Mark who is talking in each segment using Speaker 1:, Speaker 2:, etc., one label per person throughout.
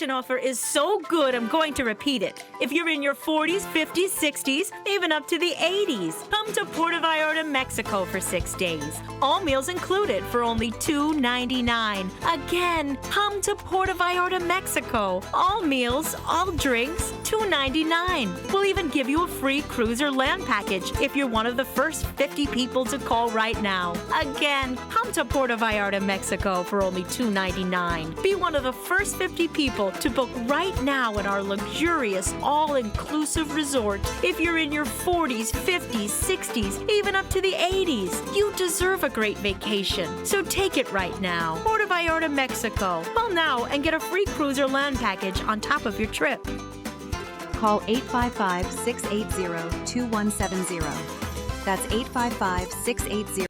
Speaker 1: vacation offer is so good, I'm going to repeat it. If you're in your 40s, 50s, 60s, even up to the 80s, come to Puerto Vallarta, Mexico for 6 days. All meals included for only $2.99. Again, come to Puerto Vallarta, Mexico. All meals, all drinks, $2.99. We'll even give you a free cruise or land package if you're one of the first 50 people to call right now. Again, come to Puerto Vallarta, Mexico for only $2.99. Be one of the first 50 people to book right now in our luxurious, all-inclusive resort. If you're in your 40s, 50s, 60s, even up to the 80s, you deserve a great vacation. So take it right now. Puerto Vallarta, Mexico. Call now and get a free cruise or land package on top of your trip.
Speaker 2: Call 855-680-2170. That's 855-680.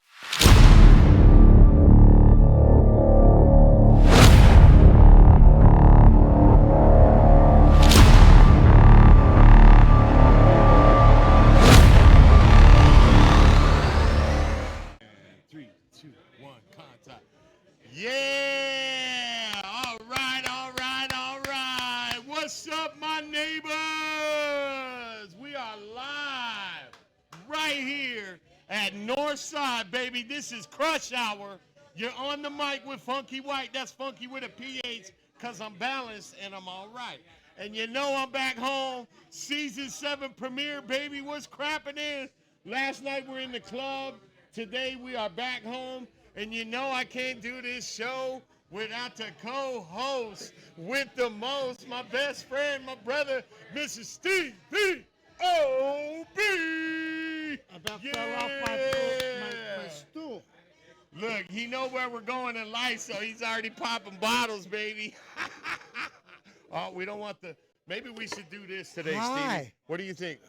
Speaker 3: Yeah! All right. What's up, my neighbors? We are live right here at Northside, baby. This is Crush Hour. You're on the mic with Funky White. That's Funky with a PH because I'm balanced and I'm all right. And you know I'm back home. Season 7 premiere, baby. What's crapping in? Last night we're in the club. Today we are back home. And you know I can't do this show without the co-host with the most, my best friend, my brother, Mr. Stevie O.B.
Speaker 4: I about fell off my stool.
Speaker 3: Look, he know where we're going in life, so he's already popping bottles, baby. Oh, we don't want the... Maybe we should do this today, Stevie. What do you think?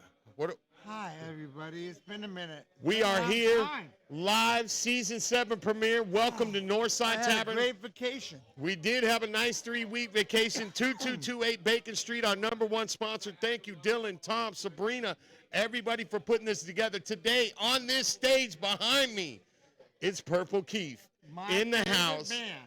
Speaker 4: Hi, everybody. It's been a minute.
Speaker 3: We are here, live, season 7 premiere. Welcome to Northside Tavern.
Speaker 4: Great vacation.
Speaker 3: We did have a nice 3-week vacation. 2228 Bacon Street, our #1 sponsor. Thank you, Dylan, Tom, Sabrina, everybody for putting this together. Today, on this stage behind me, it's Purple kIEF in the house.
Speaker 4: Man.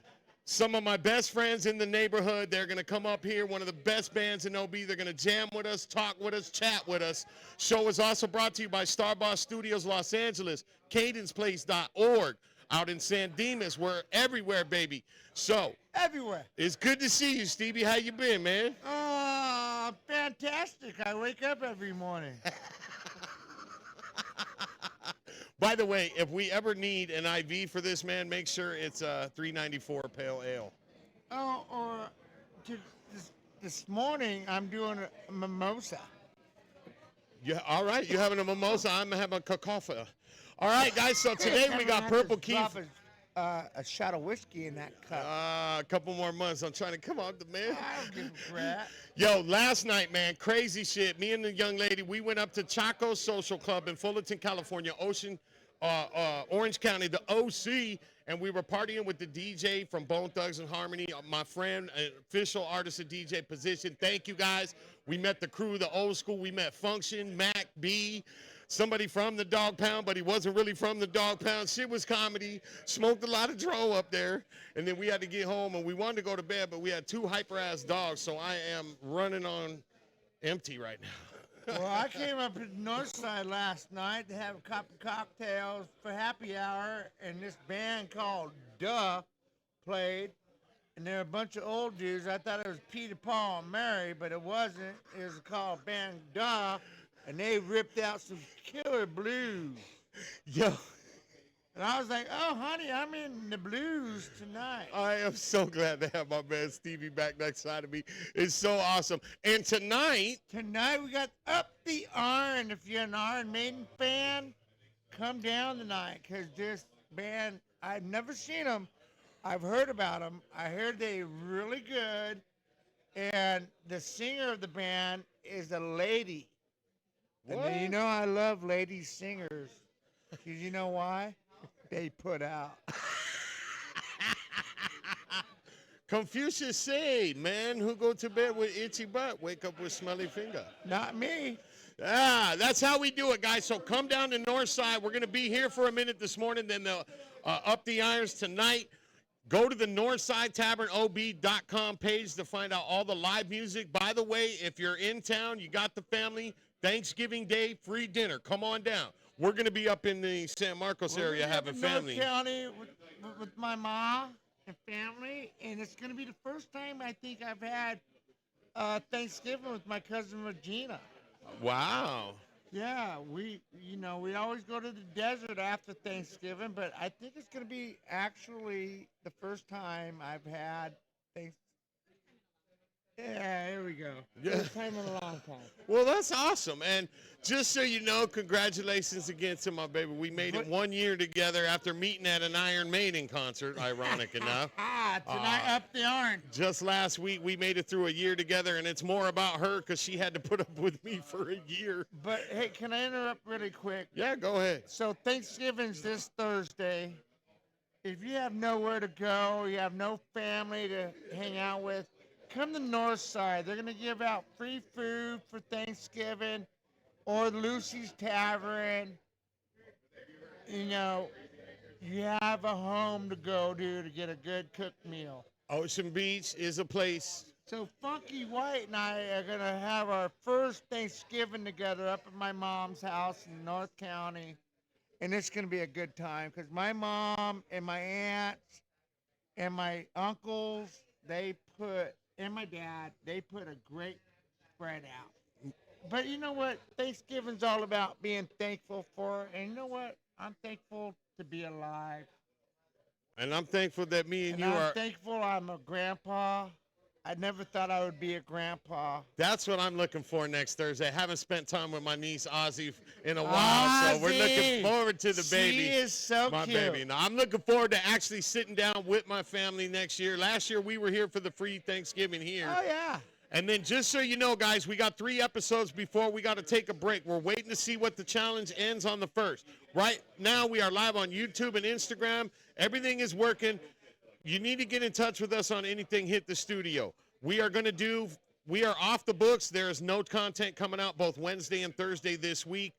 Speaker 3: Some of my best friends in the neighborhood, they're going to come up here, one of the best bands in OB. They're going to jam with us, talk with us, chat with us. Show is also brought to you by Starboss Studios Los Angeles, cadenceplace.org, out in San Dimas. We're everywhere, baby. So,
Speaker 4: everywhere.
Speaker 3: It's good to see you, Stevie. How you been, man?
Speaker 4: Fantastic. I wake up every morning.
Speaker 3: By the way, if we ever need an IV for this, man, make sure it's a $3.94 pale ale.
Speaker 4: Oh, or this morning I'm doing a mimosa.
Speaker 3: Yeah, all right. You're having a mimosa. I'm having a cacophony. All right, guys. So today we got Purple kIEF.
Speaker 4: A shot of whiskey in that cup.
Speaker 3: A couple more months. I'm trying to come on, man.
Speaker 4: I don't give a crap.
Speaker 3: Yo, last night, man, crazy shit. Me and the young lady, we went up to Chaco Social Club in Fullerton, California, Orange County, the OC, and we were partying with the DJ from Bone Thugs and Harmony, my friend, official artist and DJ position. Thank you, guys. We met the crew, the old school. We met Function, Mac, B, somebody from the Dog Pound, but he wasn't really from the Dog Pound. Shit was comedy. Smoked a lot of dro up there, and then we had to get home, and we wanted to go to bed, but we had 2 hyper-ass dogs, so I am running on empty right now.
Speaker 4: Well, I came up to Northside last night to have a cup of cocktails for happy hour, and this band called Duh played, and they're a bunch of old dudes. I thought it was Peter, Paul, and Mary, but it wasn't. It was called Band Duh, and they ripped out some killer blues.
Speaker 3: Yo.
Speaker 4: And I was like, oh, honey, I'm in the blues tonight.
Speaker 3: I am so glad to have my man Stevie back next side of me. It's so awesome. And tonight
Speaker 4: we got Up the Iron. If you're an Iron Maiden fan, come down tonight, because this band, I've never seen them. I've heard about them. I heard they're really good. And the singer of the band is a lady.
Speaker 3: What?
Speaker 4: And you know I love lady singers. Because you know why? They put out.
Speaker 3: Confucius said, man who go to bed with itchy butt, wake up with smelly finger.
Speaker 4: Not me.
Speaker 3: That's how we do it, guys. So come down to Northside. We're going to be here for a minute this morning, then the Up the Irons tonight. Go to the NorthsideTavernOB.com page to find out all the live music. By the way, if you're in town, you got the family, Thanksgiving Day, free dinner. Come on down. We're going to be up in the San Marcos area having family.
Speaker 4: North County with my mom and family, and it's going to be the first time I think I've had Thanksgiving with my cousin Regina.
Speaker 3: Wow.
Speaker 4: Yeah, we always go to the desert after Thanksgiving, but I think it's going to be actually the first time I've had Thanksgiving. Yeah, here we go. First time in a long time.
Speaker 3: Well, that's awesome. And just so you know, congratulations again to my baby. We made it 1 year together after meeting at an Iron Maiden concert, ironic enough.
Speaker 4: Tonight up the orange.
Speaker 3: Just last week, we made it through a year together, and it's more about her because she had to put up with me for a year.
Speaker 4: But, hey, can I interrupt really quick?
Speaker 3: Yeah, go ahead.
Speaker 4: So Thanksgiving's this Thursday. If you have nowhere to go, you have no family to hang out with, come to North Side. They're going to give out free food for Thanksgiving, or Lucy's Tavern. You have a home to go to get a good cooked meal.
Speaker 3: Ocean Beach is a place.
Speaker 4: So Funky White and I are going to have our first Thanksgiving together up at my mom's house in North County. And it's going to be a good time because my mom and my aunts and my uncles, and my dad, they put a great spread out. But you know what? Thanksgiving's all about being thankful for. And you know what? I'm thankful to be alive.
Speaker 3: And I'm thankful that me and you are.
Speaker 4: I'm thankful I'm a grandpa. I never thought I would be a grandpa.
Speaker 3: That's what I'm looking for next Thursday. I haven't spent time with my niece Ozzy in a while, so we're looking forward to the baby.
Speaker 4: She is so
Speaker 3: my
Speaker 4: cute.
Speaker 3: baby. Now, I'm looking forward to actually sitting down with my family next year. Last year, we were here for the free Thanksgiving here.
Speaker 4: Oh, yeah.
Speaker 3: And then just so you know, guys, we got 3 episodes before we got to take a break. We're waiting to see what the challenge ends on the 1st. Right now, we are live on YouTube and Instagram. Everything is working. You need to get in touch with us on anything Hit the Studio. We are off the books. There is no content coming out both Wednesday and Thursday this week.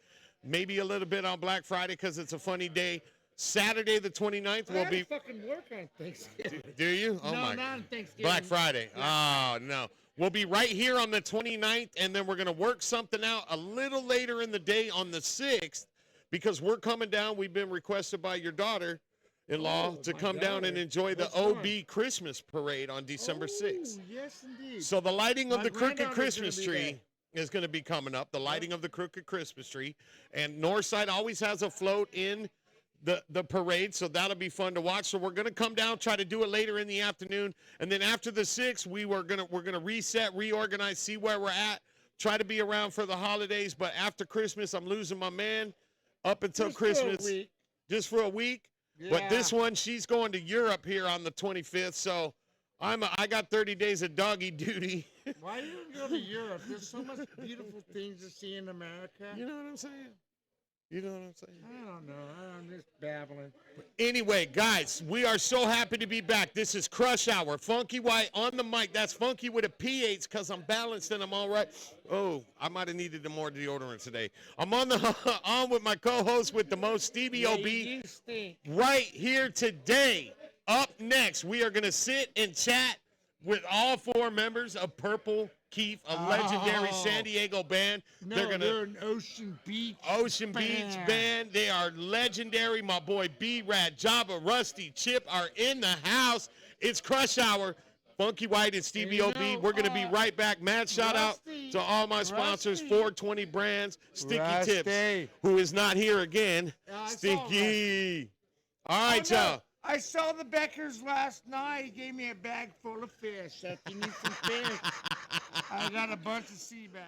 Speaker 3: Maybe a little bit on Black Friday because it's a funny day. Saturday the 29th will be.
Speaker 4: Fucking work on Thanksgiving.
Speaker 3: Do you? Oh,
Speaker 4: no,
Speaker 3: my
Speaker 4: not on Thanksgiving.
Speaker 3: Black Friday. Oh, no. We'll be right here on the 29th, and then we're going to work something out a little later in the day on the 6th because we're coming down. We've been requested by your daughter-in-law to come down and enjoy the OB Christmas parade on December 6th.
Speaker 4: Yes, indeed.
Speaker 3: So the lighting of
Speaker 4: My
Speaker 3: the Crooked
Speaker 4: granddaughter's
Speaker 3: Christmas
Speaker 4: gonna be
Speaker 3: tree is going to be coming up, the lighting of the Crooked Christmas tree. And Northside always has a float in the parade, so that'll be fun to watch. So we're going to come down, try to do it later in the afternoon. And then after the 6th, we're going to reset, reorganize, see where we're at, try to be around for the holidays. But after Christmas, I'm losing my man up until
Speaker 4: Just
Speaker 3: Christmas.
Speaker 4: For a week.
Speaker 3: Just for a week.
Speaker 4: Yeah.
Speaker 3: But this one, she's going to Europe here on the 25th, so I got 30 days of doggy duty.
Speaker 4: Why do you go to Europe? There's so much beautiful things to see in America.
Speaker 3: You know what I'm saying? You know what I'm saying?
Speaker 4: I don't know. I'm just babbling.
Speaker 3: Anyway, guys, we are so happy to be back. This is Crush Hour. Funky White on the mic. That's Funky with a PH because I'm balanced and I'm all right. Oh, I might have needed more deodorant today. I'm on with my co-host with the most, Stevie OB.
Speaker 4: You stink.
Speaker 3: Right here today. Up next, we are going to sit and chat with all 4 members of Purple kIEF, a legendary San Diego band.
Speaker 4: No,
Speaker 3: They're
Speaker 4: an Ocean Beach
Speaker 3: Beach band. They are legendary. My boy B-Rad, Jabba, Rusty, Chip are in the house. It's Crush Hour. Funky White and Stevie OB. We're going to be right back. Mad shout out to all my sponsors, 420 Brands, Sticky Tips, who is not here again. Sticky. All right, y'all.
Speaker 4: I saw the Beckers last night. He gave me a bag full of fish. If you need some fish, I got a bunch of sea bass.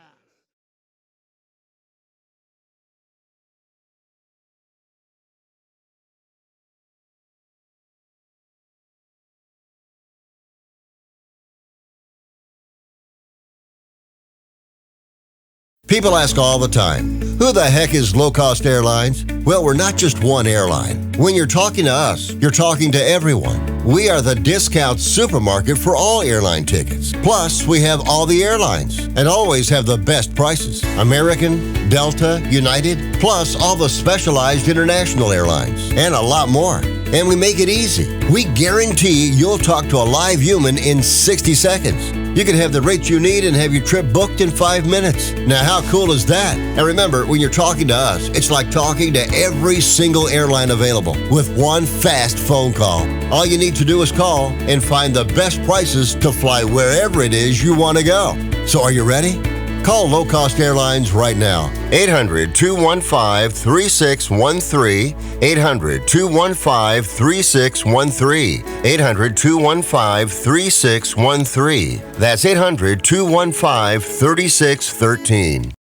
Speaker 5: People ask all the time, who the heck is Low Cost Airlines? Well, we're not just one airline. When you're talking to us, you're talking to everyone. We are the discount supermarket for all airline tickets. Plus, we have all the airlines and always have the best prices. American, Delta, United, plus all the specialized international airlines, and a lot more. And we make it easy. We guarantee you'll talk to a live human in 60 seconds. You can have the rates you need and have your trip booked in 5 minutes. Now, how cool is that? And remember, when you're talking to us, it's like talking to every single airline available with one fast phone call. All you need to do is call and find the best prices to fly wherever it is you want to go. So are you ready? Call Low Cost Airlines right now. 800-215-3613. 800-215-3613. 800-215-3613. That's 800-215-3613.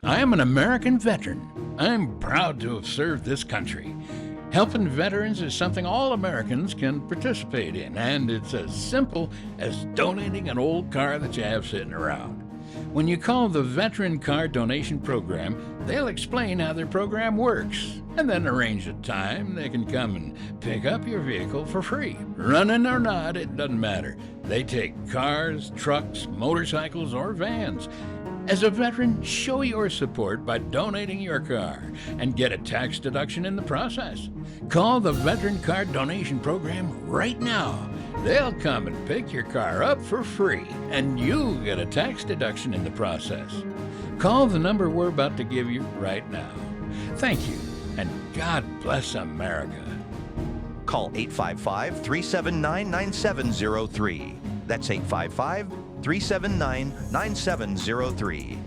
Speaker 6: I am an American veteran. I'm proud to have served this country. Helping veterans is something all Americans can participate in, and it's as simple as donating an old car that you have sitting around. When you call the Veteran Car Donation Program, they'll explain how their program works, and then arrange a time they can come and pick up your vehicle for free. Running or not, it doesn't matter. They take cars, trucks, motorcycles, or vans. As a veteran, show your support by donating your car and get a tax deduction in the process. Call the Veteran Car Donation Program right now. They'll come and pick your car up for free, and you'll get a tax deduction in the process. Call the number we're about to give you right now. Thank you, and God bless America.
Speaker 7: Call 855-379-9703. That's 855-379-9703.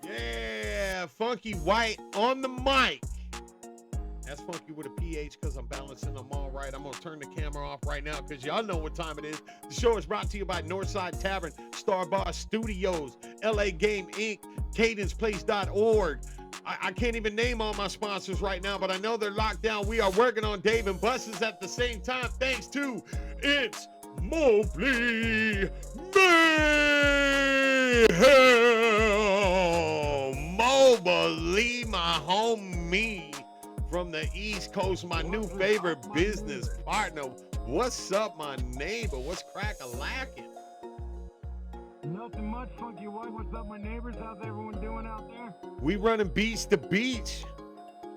Speaker 3: Yeah, Funky White on the mic. That's Funky with a PH because I'm balancing them all right. I'm going to turn the camera off right now because y'all know what time it is. The show is brought to you by Northside Tavern, Star Bar Studios, LA Game Inc., CadencePlace.org. I can't even name all my sponsors right now, but I know they're locked down. We are working on Dave and Buster's at the same time, thanks to It's Mobley Mayhem. Mobley, my homie from the East Coast, my new favorite business partner. What's up, my neighbor? What's crack-a-lackin'?
Speaker 8: Nothing much, Funky White. What's up, my neighbors? How's everyone doing out there?
Speaker 3: We running beach to beach.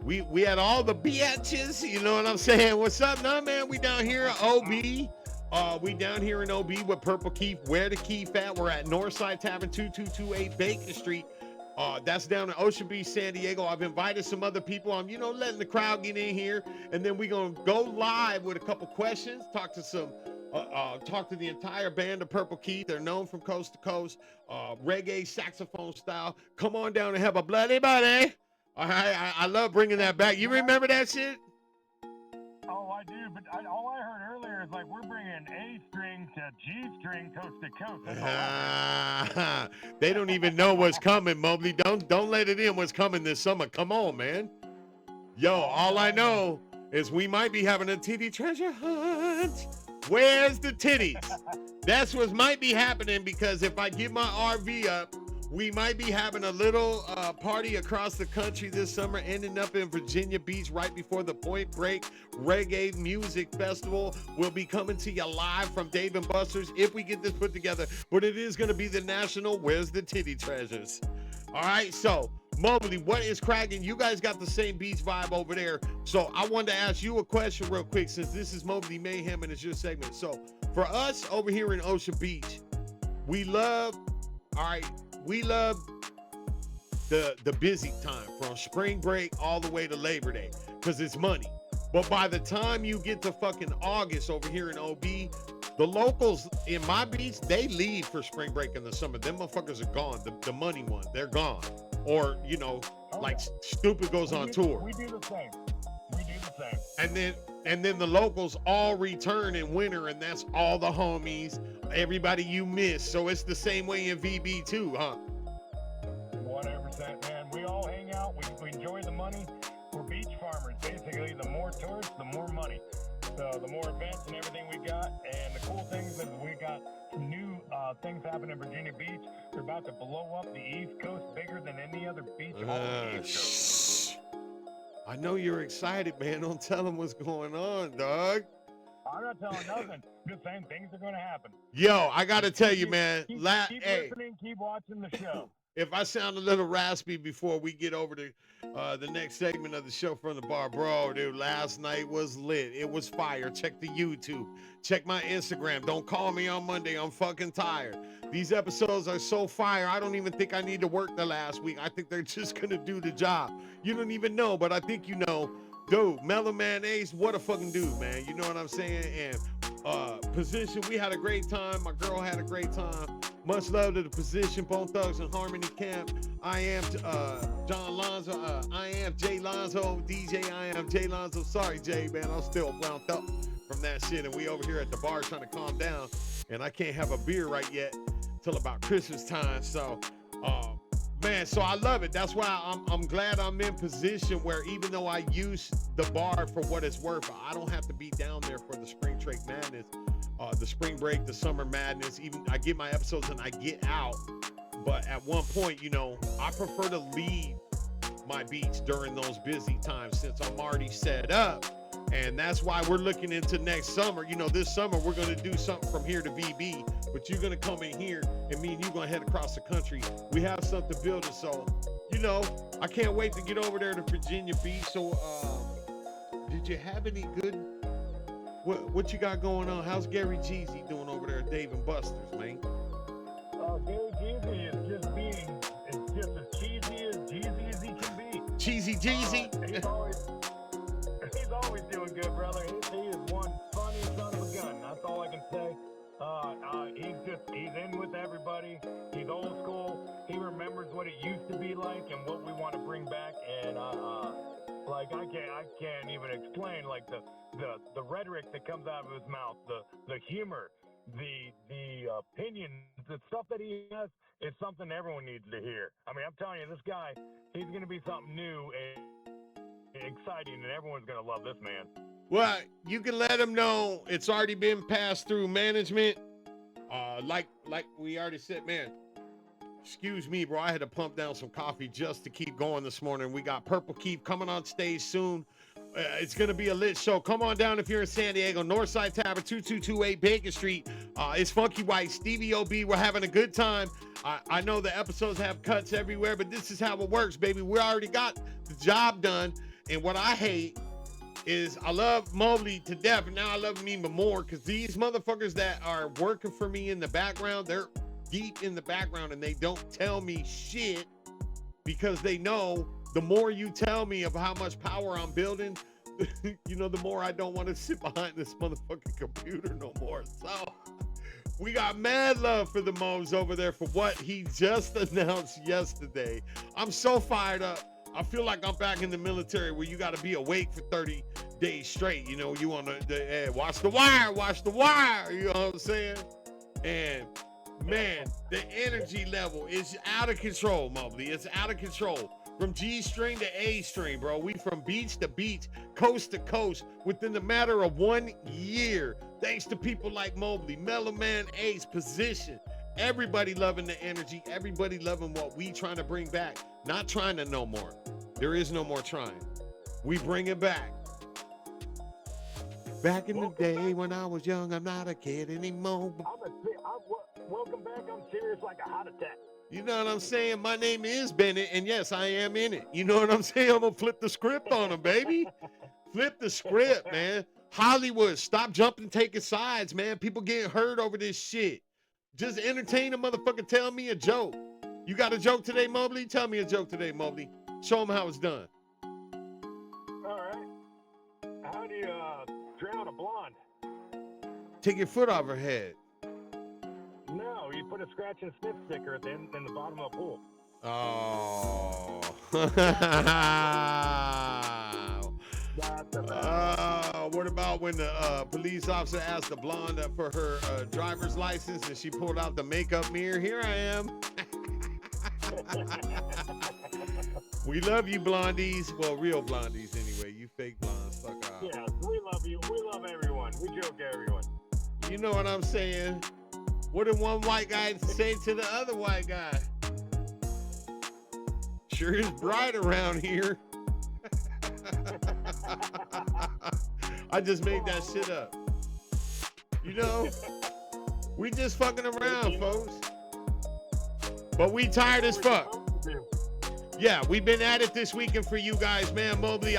Speaker 3: We had all the bitches, you know what I'm saying? What's up, nah, man? We down here at OB. We down here in OB with Purple kIEF. Where the kIEF at? We're at Northside Tavern, 2228 Bacon Street. That's down in Ocean Beach, San Diego. I've invited some other people. I'm, letting the crowd get in here, and then we're gonna go live with a couple questions. Talk to the entire band of Purple kIEF. They're known from coast to coast, reggae, saxophone style. Come on down and have a bloody buddy. All right, I love bringing that back. You remember that shit?
Speaker 8: Oh, I do, but all I heard earlier is like we're bringing A string to G string coast to coast.
Speaker 3: They don't even know what's coming, Mobley. Don't let it in what's coming this summer. Come on, man. Yo, all I know is we might be having a titty treasure hunt. Where's the titties? That's what might be happening, because if I get my RV up, we might be having a little party across the country this summer, ending up in Virginia Beach right before the Point Break Reggae Music Festival. We'll be coming to you live from Dave & Buster's if we get this put together. But it is going to be the national Where's the Titty Treasures. All right, so Mobley, what is cracking? You guys got the same beach vibe over there. So I wanted to ask you a question real quick, since this is Mobley Mayhem and it's your segment. So for us over here in Ocean Beach, we love the busy time from spring break all the way to Labor Day, because it's money. But by the time you get to fucking August over here in OB, the locals in my beach, they leave for spring break in the summer. Them motherfuckers are gone. The money ones, they're gone. Or, like Stupid goes on tour.
Speaker 8: We do the same.
Speaker 3: And then the locals all return in winter, and that's all the homies, everybody you miss. So it's the same way in VB too, huh?
Speaker 8: 100%, man. We all hang out. We enjoy the money. We're beach farmers. Basically, the more tourists, the more money. So the more events and everything we got. And the cool thing is we got some new things happening in Virginia Beach. They're about to blow up the East Coast bigger than any other beach on the East Coast.
Speaker 3: I know you're excited, man. Don't tell them what's going on, dog.
Speaker 8: I'm not telling nothing. Just saying things are going to happen.
Speaker 3: Yo, I got to tell you, man.
Speaker 8: Keep
Speaker 3: Hey,
Speaker 8: listening. Keep watching the show.
Speaker 3: if I sound a little raspy before we get over to the next segment of the show from the bar, bro, dude, last night was lit. It was fire. Check the YouTube. Check my Instagram. Don't call me on Monday. I'm fucking tired. These episodes are so fire. I don't even think I need to work the last week. I think they're just going to do the job. You don't even know, but I think you know. Dude, Mellow Man Ace, what a fucking dude, man. You know what I'm saying? And Position, we had a great time. My girl had a great time. Much love to the Position, Bone Thugs and Harmony Camp. I am John Lonzo. I am Jay Lonzo, DJ. I am Jay Lonzo. Sorry, Jay, man. I'm still wound up from that shit. And we over here at the bar trying to calm down. And I can't have a beer right yet till about Christmas time. So, man, so I love it. That's why I'm glad I'm in position where even though I use the bar for what it's worth, I don't have to be down there for the spring break madness, the spring break, the summer madness. Even I get my episodes and I get out. But at one point, you know, I prefer to leave my beats during those busy times since I'm already set up. And that's why we're looking into next summer. You know, this summer we're going to do something from here to VB, but you're going to come in here and me and you going to head across the country. We have something building. So, you know, I can't wait to get over there to Virginia Beach. So, did you have any good, what you got going on? How's Gary Jeezy doing over there at Dave and Buster's, man?
Speaker 8: Gary Jeezy is just as cheesy as he can be.
Speaker 3: Cheesy Jeezy?
Speaker 8: He's always doing good, brother. He is one funny son of a gun. That's all I can say. He's in with everybody. He's old school. He remembers what it used to be like and what we want to bring back. And like I can't even explain like the rhetoric that comes out of his mouth, the humor, the opinion, the stuff that he has is something everyone needs to hear. I mean, I'm telling you, this guy, he's going to be something new and exciting, and everyone's gonna love this man.
Speaker 3: Well, you can let him know it's already been passed through management. Like we already said, man. Excuse me, bro. I had to pump down some coffee just to keep going this morning. We got Purple Keep coming on stage soon. It's gonna be a lit show. Come on down if you're in San Diego. Northside Tavern, 2228 Bacon Street. It's Funky White, Stevie OB. We're having a good time. I know the episodes have cuts everywhere, but this is how it works, baby. We already got the job done. And what I hate is I love Mobley to death, and now I love him even more because these motherfuckers that are working for me in the background, they're deep in the background and they don't tell me shit because they know the more you tell me of how much power I'm building, you know, the more I don't want to sit behind this motherfucking computer no more. So we got mad love for the Mobs over there for what he just announced yesterday. I'm so fired up. I feel like I'm back in the military where you got to be awake for 30 days straight. You know, you want to watch the wire. You know what I'm saying? And, man, the energy level is out of control, Mobley. It's out of control. From G string to A string, bro. We from beach to beach, coast to coast, within the matter of 1 year. Thanks to people like Mobley, Mellow Man Ace, Position. Everybody loving the energy. Everybody loving what we trying to bring back. Not trying to no more. There is no more trying. We bring it back. Back in the day when I was young, I'm not a kid anymore.
Speaker 8: Welcome back. I'm serious like a heart attack.
Speaker 3: You know what I'm saying? My name is Bennett, and yes, I am in it. You know what I'm saying? I'm going to flip the script on them, baby. Flip the script, man. Hollywood, stop jumping, taking sides, man. People getting hurt over this shit. Just entertain a motherfucker. Tell me a joke. You got a joke today, Mobley? Tell me a joke today, Mobley. Show them how it's done.
Speaker 8: All right. How do you drown a blonde?
Speaker 3: Take your foot off her head.
Speaker 8: No, you put a scratch and sniff sticker at the end in the bottom of a pool.
Speaker 3: Oh. What about when the police officer asked the blonde for her driver's license and she pulled out the makeup mirror? Here I am. We love you, blondies. Well, real blondies anyway. You fake blondes, fuck off.
Speaker 8: Yeah, we love you. We love everyone. We joke at everyone.
Speaker 3: You know what I'm saying? What did one white guy say to the other white guy? Sure is bright around here. I just made that shit up. You know, we just fucking around, folks. But we tired as fuck. Yeah, we've been at it this weekend for you guys, man. Mobley,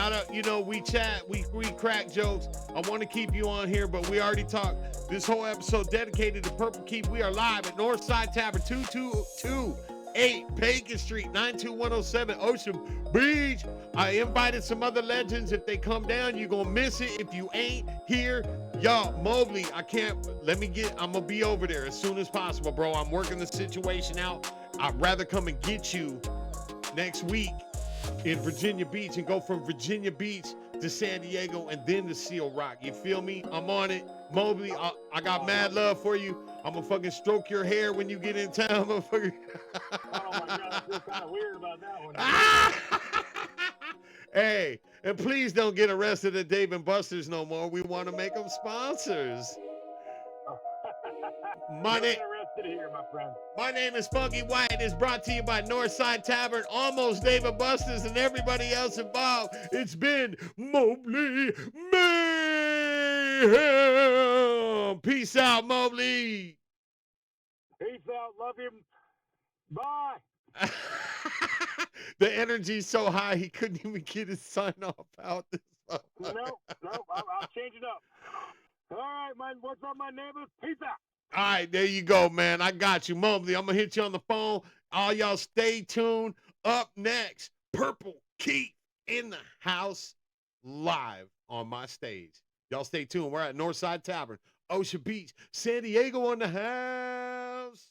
Speaker 3: we chat, we crack jokes. I want to keep you on here, but we already talked. This whole episode dedicated to Purple Keep. We are live at Northside Tavern, 2228 Bacon Street, 92107 Ocean Beach. I invited some other legends. If they come down, you're going to miss it. If you ain't here, y'all, Mobley, I'm going to be over there as soon as possible, bro. I'm working the situation out. I'd rather come and get you next week in Virginia Beach and go from Virginia Beach to San Diego and then to Seal Rock. You feel me? I'm on it. Mobley, I got mad love for you. I'm going to fucking stroke your hair when you get in town, motherfucker.
Speaker 8: Oh, my God. I feel kind of weird about that one.
Speaker 3: Hey, and please don't get arrested at Dave & Buster's no more. We want to make them sponsors.
Speaker 8: Arrested here, my friend.
Speaker 3: My name is Funky White. It's brought to you by Northside Tavern, almost Dave & Buster's, and everybody else involved. It's been Mobley Mayhem. Peace out, Mobley.
Speaker 8: Peace out. Love you. Bye.
Speaker 3: The energy's so high, he couldn't even get his sign off out.
Speaker 8: No, I'll change it up. All right, man. What's up, my neighbors? Peace out.
Speaker 3: All right, there you go, man. I got you, Mobley. I'm going to hit you on the phone. All y'all stay tuned. Up next, Purple Keep in the house live on my stage. Y'all stay tuned. We're at Northside Tavern, Ocean Beach, San Diego on the house.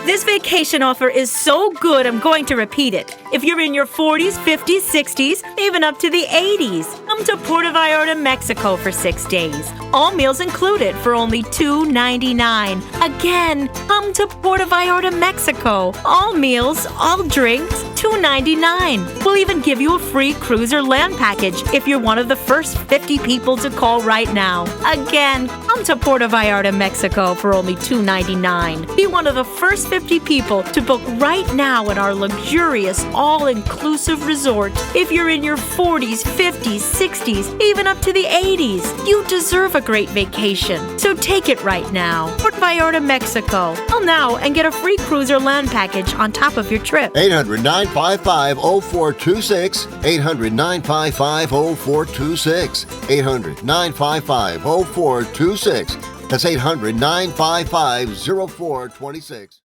Speaker 1: This vacation offer is so good, I'm going to repeat it. If you're in your 40s, 50s, 60s, even up to the 80s, come to Puerto Vallarta, Mexico for 6 days. All meals included for only $2.99. Again, come to Puerto Vallarta, Mexico. All meals, all drinks, $2.99. We'll even give you a free cruise or land package if you're one of the first 50 people to call right now. Again, come to Puerto Vallarta, Mexico for only $2.99. Be one of the first 50 people to book right now at our luxurious all-inclusive resort. If you're in your 40s, 50s, 60s, even up to the 80s, you deserve a great vacation. So take it right now. Puerto Vallarta, Mexico. Call now and get a free cruise or land package on top of your trip.
Speaker 5: 800-955-0426. 800-955-0426. 800-955-0426. That's 800-955-0426.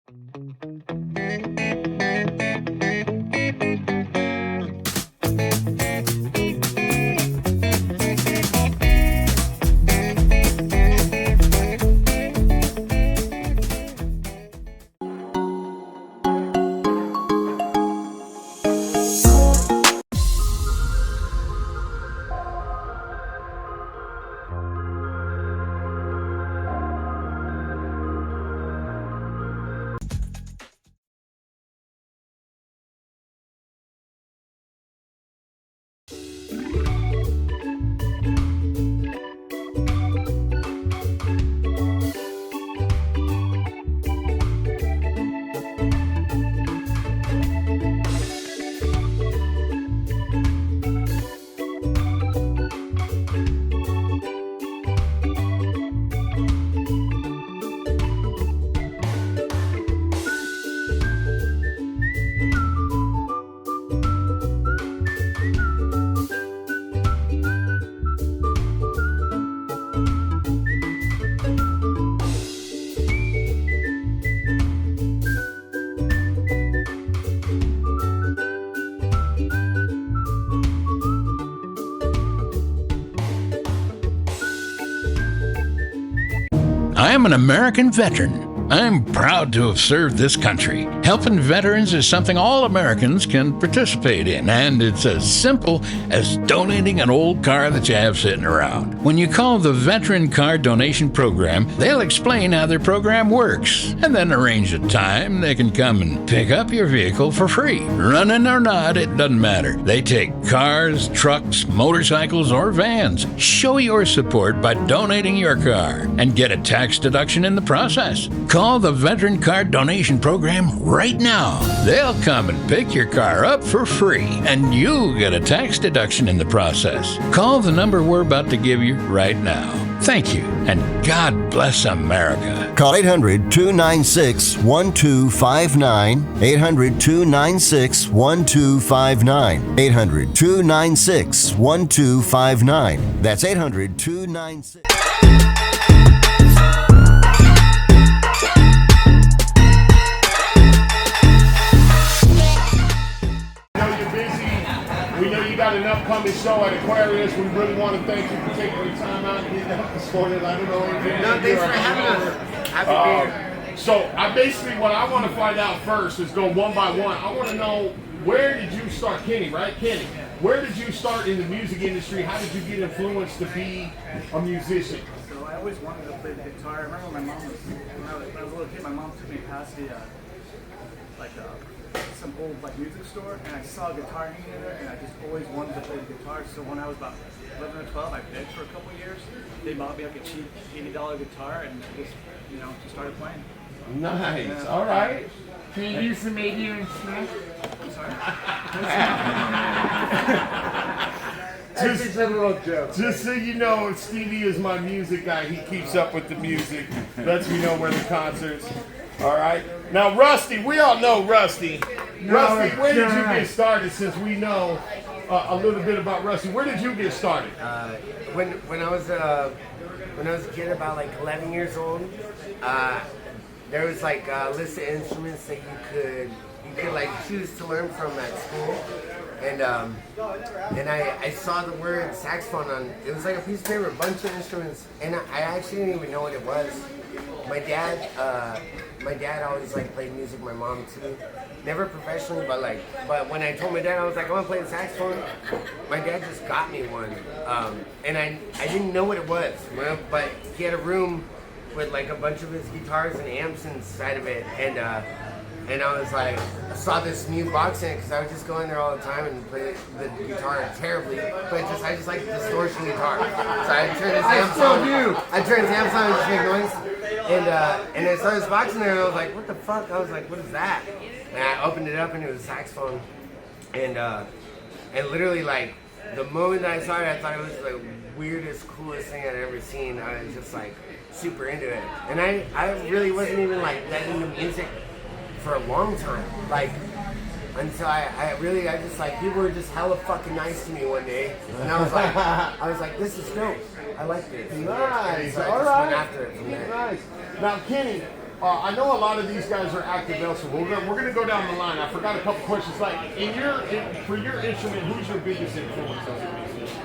Speaker 6: I am an American veteran. I'm proud to have served this country. Helping veterans is something all Americans can participate in, and it's as simple as donating an old car that you have sitting around. When you call the Veteran Car Donation Program, they'll explain how their program works, and then arrange a time they can come and pick up your vehicle for free. Running or not, it doesn't matter. They take cars, trucks, motorcycles, or vans. Show your support by donating your car and get a tax deduction in the process. Call Call the Veteran Card Donation Program right now. They'll come and pick your car up for free, and you'll get a tax deduction in the process. Call the number we're about to give you right now. Thank you, and God bless America.
Speaker 5: Call 800-296-1259. 800-296-1259. 800-296-1259. That's 800-296.
Speaker 3: Got an upcoming show at Aquarius. We really want to thank you for taking the time out and getting up this morning. I don't know anything.
Speaker 9: No, thanks for having us. Happy to be here.
Speaker 3: So what I want to find out first is go one by one. I want to know, where did you start, Kenny, right? Kenny, where did you start in the music industry? How did you get influenced to be a musician?
Speaker 10: So I always wanted to play the guitar. I remember my mom was, when I was a little kid, my mom took me past some old music store, and I saw a guitar hanging in there, and I just always wanted to play the guitar. So when I was about 11 or 12, I begged for a couple years. They bought me a cheap $80 guitar, and I just started playing.
Speaker 3: Nice.
Speaker 10: Yeah.
Speaker 3: All right.
Speaker 9: Can you use some Avian and Smith?
Speaker 10: I'm sorry.
Speaker 3: Just a little joke. Just so you know, Stevie is my music guy. He keeps up with the music, lets me know where the concerts. All right. Now, Rusty, we all know Rusty. Rusty, where did you get started? Since we know a little bit about Rusty, where did you get started?
Speaker 9: When I was a kid, about 11 years old, there was a list of instruments that you could choose to learn from at school, and I saw the word saxophone on. It was like a piece of paper, a bunch of instruments, and I actually didn't even know what it was. My dad always played music. My mom too, never professionally, but when I told my dad I was like, I want to play the saxophone, my dad just got me one, and I didn't know what it was, but he had a room with a bunch of his guitars and amps inside of it, and I was I saw this new box in it because I would just go in there all the time and play the guitar terribly, but I just like distortion guitar. So I turned his amps on. I turned his amps on and just make noise. And I saw this box in there, and I was like, what the fuck? I was like, what is that? And I opened it up, and it was a saxophone. And literally, the moment that I saw it, I thought it was the weirdest, coolest thing I'd ever seen. I was just super into it. And I really wasn't even that into music for a long time. Until I just people were just hella fucking nice to me one day, and I was like, this is dope. I like this.
Speaker 3: Nice.
Speaker 9: So I
Speaker 3: All
Speaker 9: just
Speaker 3: right.
Speaker 9: went after it from there.
Speaker 3: Nice. Now, Kenny, I know a lot of these guys are active elsewhere. We're gonna go down the line. I forgot a couple questions. For your instrument, who's your biggest influence as a musician?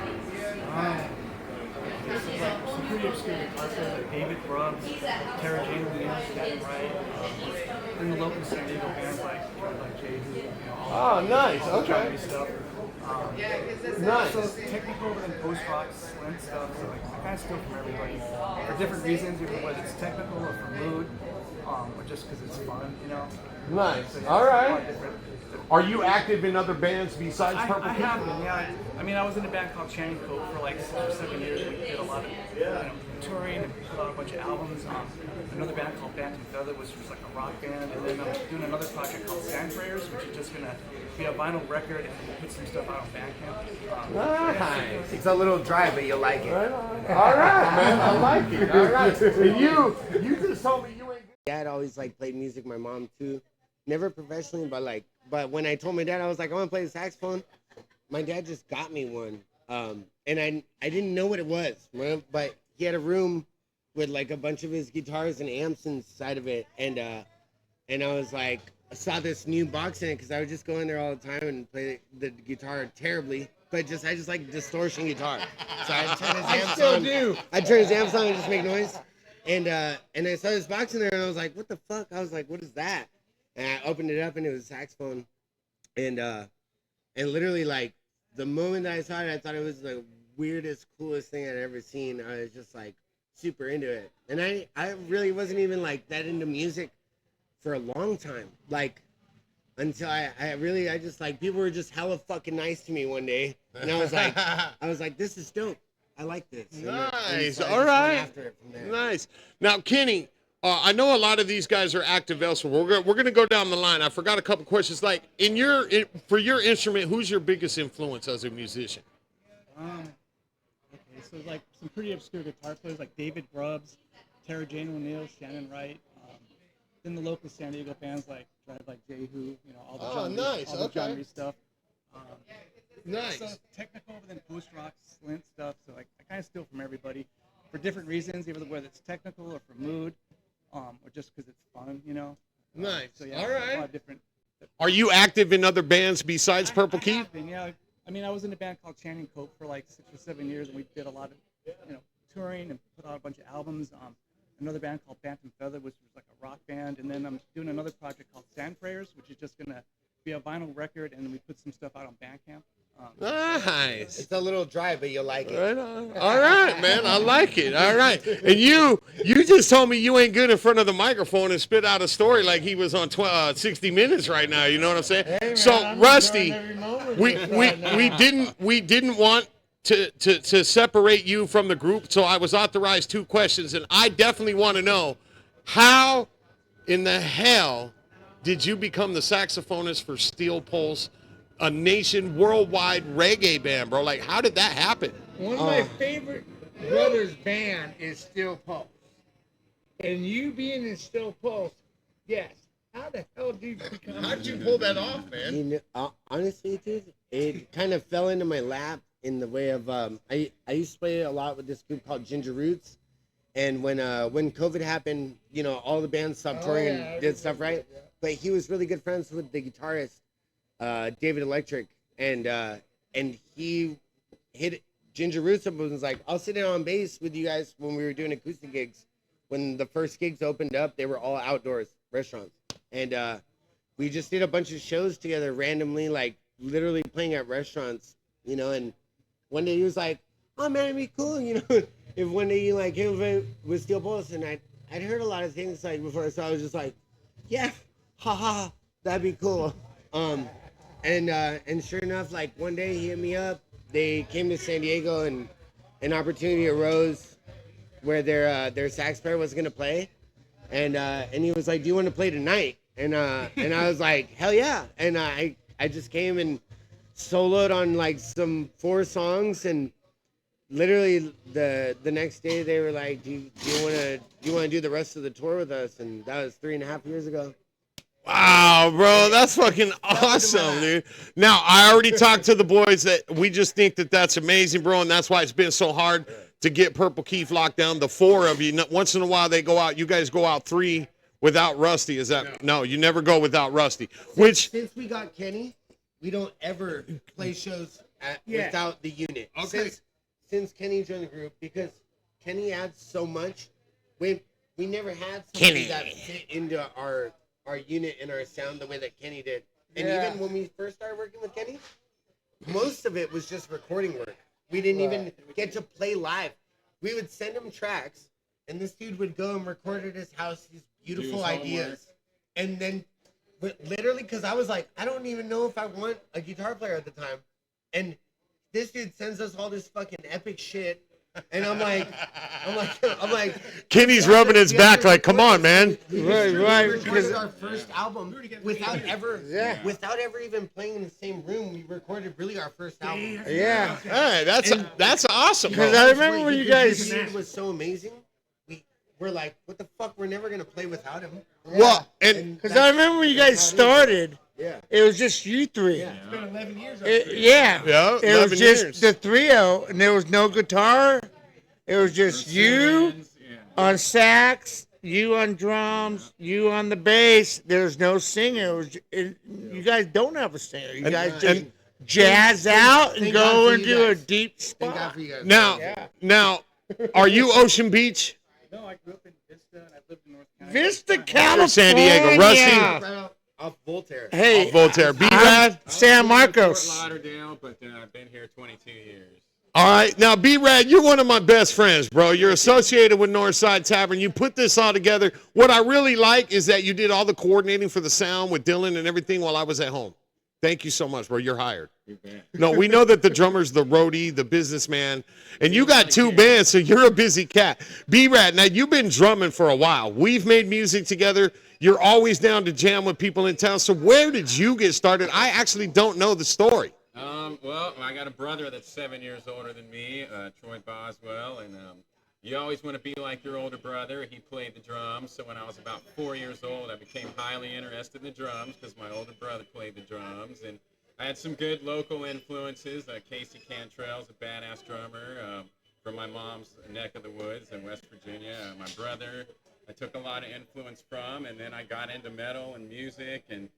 Speaker 10: Some pretty obscure guitar players like David Grubbs, Tara Jane Williams, Gavin Wright, and the local San Diego bands like Jay-Z.
Speaker 3: Oh, nice. Okay.
Speaker 10: Stuff.
Speaker 3: Nice.
Speaker 10: So technical and post-rock slant stuff, so I kind of steal from everybody for different reasons, either whether it's technical or for mood, or just because it's fun,
Speaker 3: Nice.
Speaker 10: So,
Speaker 3: All right.
Speaker 10: a lot of different.
Speaker 3: Are you active in other bands besides Purple
Speaker 10: I
Speaker 3: People?
Speaker 10: have been, yeah. I was in a band called Channing Coke for 6 or 7 years. We did a lot of touring and put out a bunch of albums. Another band called Bantam Feather, which was a rock band. And then I'm doing another project called Sand Prayers, which is just going to be a vinyl record and put some stuff out on Bandcamp.
Speaker 3: Nice.
Speaker 9: It's a little dry, but you'll like it.
Speaker 3: All right, man. I like it. All right. And you just told me you ain't.
Speaker 9: Dad always played music. My mom too, never professionally, but when I told my dad I was like, I want to play the saxophone, my dad just got me one, and I didn't know what it was, but he had a room with a bunch of his guitars and amps inside of it, and I was I saw this new box in it because I would just go in there all the time and play the guitar terribly, but I just like distortion guitar. So I turned his amps on. I turned his amps on and just make noise. And I saw this box in there, and I was like, what the fuck? I was like, what is that? And I opened it up, and it was a saxophone. And literally, the moment that I saw it, I thought it was the weirdest, coolest thing I'd ever seen. I was just super into it. And I really wasn't even that into music for a long time. Until I just people were just hella fucking nice to me one day, and I was like, this is dope. I like this.
Speaker 3: Nice.
Speaker 9: So
Speaker 3: All right.
Speaker 9: after it from there.
Speaker 3: Nice. Now, Kenny, I know a lot of these guys are active elsewhere. We're gonna go down the line. I forgot a couple questions. Like for your instrument, who's your biggest influence as a musician?
Speaker 10: Okay, so like some pretty obscure guitar players like David Grubbs, Tara Jane O'Neill, Shannon Wright. Then the local San Diego bands like Drive Like Jehu, all the genre stuff.
Speaker 3: Nice.
Speaker 10: So technical, but then post-rock, slint stuff. So I kind of steal from everybody for different reasons, either whether it's technical or for mood, or just because it's fun,
Speaker 3: Nice.
Speaker 10: So yeah,
Speaker 3: All
Speaker 10: a
Speaker 3: right.
Speaker 10: lot of different.
Speaker 3: Are you active in other bands besides Purple Key?
Speaker 10: have been, yeah. I mean, I was in a band called Channing Coke for like 6 or 7 years, and we did a lot of, touring and put out a bunch of albums. Another band called Bantam Feather, which was like a rock band, and then I'm doing another project called Sand Prayers, which is just gonna be a vinyl record, and we put some stuff out on Bandcamp.
Speaker 3: Nice.
Speaker 9: It's a little dry, but you'll like it.
Speaker 3: Right on. All right, man. I like it. All right. And you just told me you ain't good in front of the microphone and spit out a story like he was on 60 Minutes right now. You know what I'm saying?
Speaker 4: Hey, man,
Speaker 3: So
Speaker 4: I'm
Speaker 3: Rusty,
Speaker 4: enjoying every moment
Speaker 3: we
Speaker 4: of this
Speaker 3: we
Speaker 4: right now.
Speaker 3: we didn't want to separate you from the group, so I was authorized 2 questions, and I definitely want to know how in the hell did you become the saxophonist for Steel Pulse, a worldwide reggae band, bro? Like, how did that happen?
Speaker 4: One of my favorite brothers' band is Steel Pulse. And you being in Steel Pulse, yes. How the hell did you become?
Speaker 3: How did you pull that off, man?
Speaker 9: Honestly, dude, it kind of fell into my lap in the way of I used to play a lot with this group called Ginger Roots, and when COVID happened, all the bands stopped touring and did stuff, right? Yeah. But he was really good friends with the guitarist David Electric, and he hit Ginger Roots up and was like, "I'll sit in on bass with you guys." When we were doing acoustic gigs, when the first gigs opened up, they were all outdoors restaurants, and we just did a bunch of shows together randomly, like literally playing at restaurants, and one day he was like, "Oh man, it'd be cool, if one day you like came with Steel Pulse." And I'd heard a lot of things like before, so I was just like, "Yeah, haha, that'd be cool." And sure enough, like one day he hit me up. They came to San Diego, and an opportunity arose where their sax player was gonna play, and he was like, "Do you want to play tonight?" And I was like, "Hell yeah!" And I just came and soloed on like some 4 songs, and literally the next day they were like, do you want to do the rest of the tour with us? And that was 3.5 years ago.
Speaker 3: Wow, bro, that's fucking awesome, dude. Now, I already talked to the boys that we just think that that's amazing, bro, and that's why it's been so hard to get Purple Key locked down. The 4 of you, once in a while they go out. You guys go out 3 without Rusty. Is that no? You never go without Rusty.
Speaker 9: Since we got Kenny, we don't ever play shows without the unit.
Speaker 3: Okay.
Speaker 9: Since Kenny joined the group, because Kenny adds so much. We never had somebody that fit into our unit and our sound the way that Kenny did. And even when we first started working with Kenny, most of it was just recording work. We didn't even get to play live. We would send him tracks, and this dude would go and record at his house these beautiful ideas. And then literally, because I was like, I don't even know if I want a guitar player at the time. And this dude sends us all this fucking epic shit. And I'm like,
Speaker 3: Kenny's rubbing his back like, come on, man.
Speaker 9: Right. We recorded our first album without ever even playing in the same room. We recorded really our first album.
Speaker 4: Yeah.
Speaker 3: Hey, that's awesome, bro.
Speaker 4: Because I remember when you guys.
Speaker 9: It was so amazing. We're like, what the fuck? We're never gonna play without him.
Speaker 3: Well, and
Speaker 4: Because I remember when you guys started.
Speaker 9: Yeah.
Speaker 4: It was just you 3.
Speaker 9: Yeah. It's been 11 years.
Speaker 3: Yeah,
Speaker 4: It
Speaker 3: 11
Speaker 4: was just
Speaker 3: years.
Speaker 4: the trio, and there was no guitar. It was just you on sax, you on drums, you on the bass. There's no singer. You guys don't have a singer. You guys just jazz out and go into a deep
Speaker 9: Thank God
Speaker 4: spot.
Speaker 9: for you guys.
Speaker 3: Now, are you Ocean Beach?
Speaker 10: No, I grew up in Vista, and I lived in North County.
Speaker 4: Vista, California.
Speaker 3: San Diego. Rusty?
Speaker 9: Right off Voltaire.
Speaker 4: Hey,
Speaker 3: Voltaire. B-Rad?
Speaker 4: San Marcos.
Speaker 11: Fort Lauderdale, but I've been here 22 years.
Speaker 3: All right. Now, B-Rad, you're one of my best friends, bro. You're associated with Northside Tavern. You put this all together. What I really like is that you did all the coordinating for the sound with Dylan and everything while I was at home. Thank you so much, bro. You're hired.
Speaker 11: You bet.
Speaker 3: No, we know that the drummer's the roadie, the businessman, and you got 2 bands, so you're a busy cat. B-Rad, now you've been drumming for a while. We've made music together. You're always down to jam with people in town. So where did you get started? I actually don't know the story.
Speaker 11: Well, I got a brother that's 7 years older than me, Troy Boswell, and you always want to be like your older brother. He played the drums, so when I was about 4 years old, I became highly interested in the drums because my older brother played the drums, and I had some good local influences. Casey Cantrell's a badass drummer from my mom's neck of the woods in West Virginia. My brother, I took a lot of influence from, and then I got into metal and music, and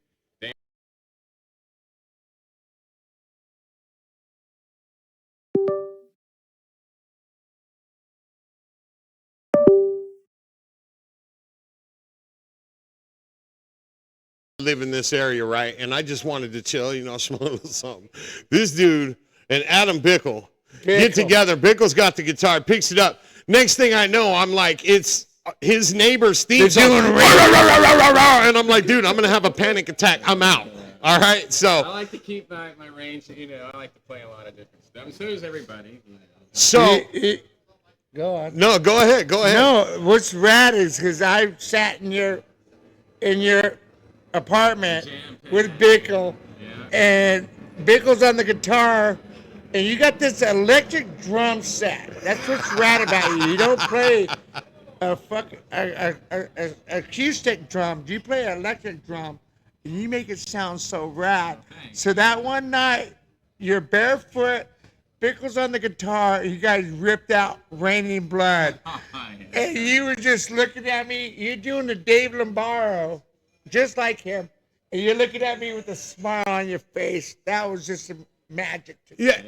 Speaker 3: live in this area, right? And I just wanted to chill, smoke a little something. This dude and Adam Bickle get together. Bickle's got the guitar, picks it up. Next thing I know, I'm like, it's his neighbor's theme song. And I'm like, dude, I'm going to have a panic attack. I'm out. All right, so.
Speaker 11: I like to keep my range, I like to play a lot of different stuff. So does everybody.
Speaker 3: So.
Speaker 4: Go on.
Speaker 3: No, go ahead. Go ahead.
Speaker 4: No, what's rad is because I sat in your apartment with Bickle, and Bickle's on the guitar, and you got this electric drum set. That's what's rad about you. You don't play a acoustic drum. You play an electric drum, and you make it sound so rad. So that one night, you're barefoot, Bickle's on the guitar, you guys ripped out Raining Blood. And you were just looking at me, you're doing the Dave Lombardo, just like him, and you're looking at me with a smile on your face. That was just magic to me.
Speaker 3: Yeah,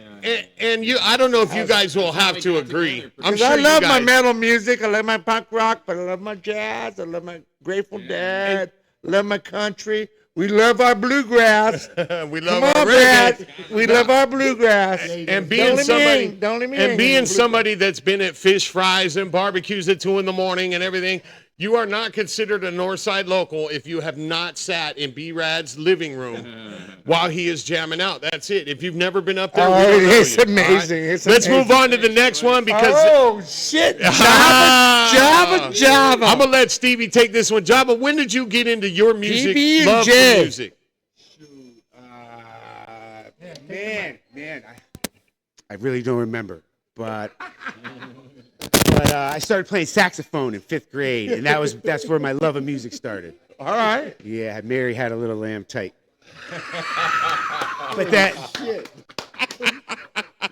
Speaker 3: and you, I don't know if you guys will have to agree. I'm sure
Speaker 4: I love
Speaker 3: you
Speaker 4: my
Speaker 3: guys,
Speaker 4: metal music, I love my punk rock, but I love my jazz, I love my Grateful Dead, I love my country. We love our bluegrass.
Speaker 3: We love
Speaker 4: Come
Speaker 3: our
Speaker 4: on,
Speaker 3: reggae.
Speaker 4: Brad. We love our bluegrass.
Speaker 3: And being
Speaker 4: somebody
Speaker 3: somebody that's been at fish fries and barbecues at 2 a.m. and everything, you are not considered a Northside local if you have not sat in B-Rad's living room while he is jamming out. That's it. If you've never been up there,
Speaker 4: it's amazing.
Speaker 3: Right? Let's move on to the next one because
Speaker 4: shit, Java.
Speaker 3: I'm gonna let Stevie take this one. Java, when did you get into your music? Love for music.
Speaker 12: Man, I really don't remember, but I started playing saxophone in 5th grade, and that's where my love of music started.
Speaker 4: All right.
Speaker 12: Yeah, Mary had a little lamb tight. But that shit.